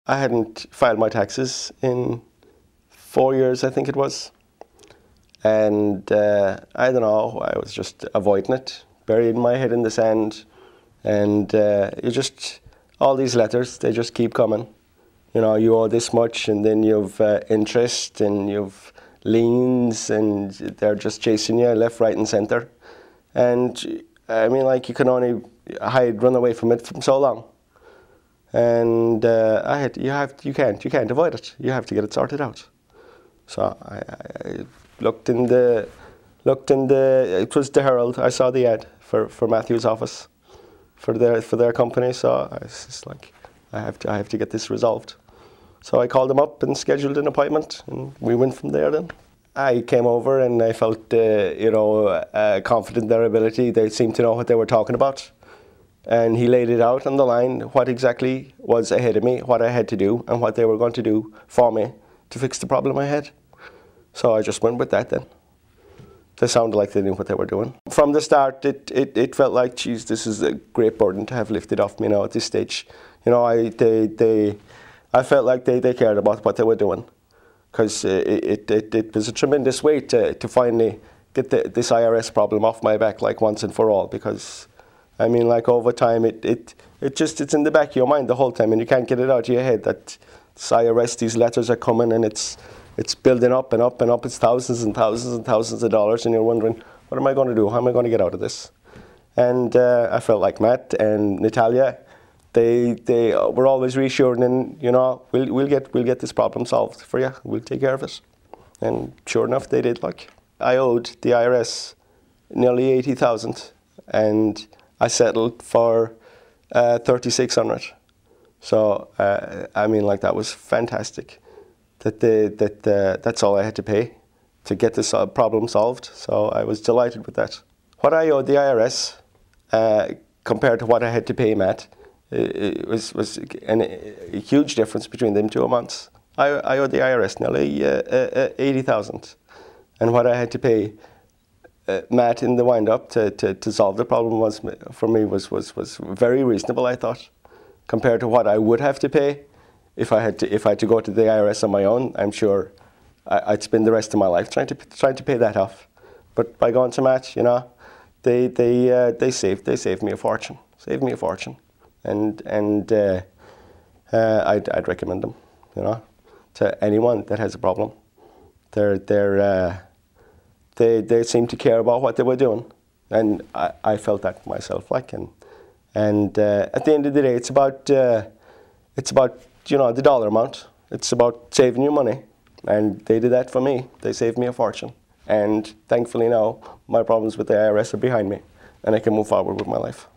I hadn't filed my taxes in 4 years, I think it was. And I don't know, I was just avoiding it, burying my head in the sand. And all these letters, they just keep coming. You know, you owe this much, and then you've interest, and you've liens, and they're just chasing you left, right, and centre. And I mean, like, you can only run away from it for so long. And you can't avoid it. You have to get it sorted out. So I looked in the, it was the Herald. I saw the ad for Matthew's office, for their company. So I was just like, I have to get this resolved. So I called them up and scheduled an appointment, and we went from there then. I came over and I felt, confident in their ability. They seemed to know what they were talking about. And he laid it out on the line, what exactly was ahead of me, what I had to do, and what they were going to do for me to fix the problem I had. So I just went with that then. They sounded like they knew what they were doing. From the start, it felt like, geez, this is a great burden to have lifted off me now at this stage. You know, I felt like they cared about what they were doing, because it was a tremendous weight to finally get this IRS problem off my back, like, once and for all. Because I mean, like, over time, it's in the back of your mind the whole time, and you can't get it out of your head that this IRS, these letters are coming, and it's building up and up and up. It's thousands and thousands and thousands of dollars, and you're wondering, what am I going to do? How am I going to get out of this? And I felt like Matt and Natalia, they were always reassuring, and, you know, we'll get this problem solved for you. We'll take care of it. And sure enough, they did. Like, I owed the IRS nearly 80,000, and I settled for 3,600. So I mean, like, that was fantastic. That's all I had to pay to get this problem solved. So I was delighted with that. What I owed the IRS compared to what I had to pay Matt, it was a huge difference between them 2 amounts. I owed the IRS nearly 80,000, and what I had to pay Matt in the wind-up to solve the problem was very reasonable, I thought, compared to what I would have to pay if I had to go to the IRS on my own. I'm sure I'd spend the rest of my life trying to pay that off. But by going to Matt, you know, they saved me a fortune. And I'd recommend them, you know, to anyone that has a problem. They seem to care about what they were doing, and I felt that myself. Like, and at the end of the day, it's about you know, the dollar amount. It's about saving you money, and they did that for me. They saved me a fortune, and thankfully now my problems with the IRS are behind me, and I can move forward with my life.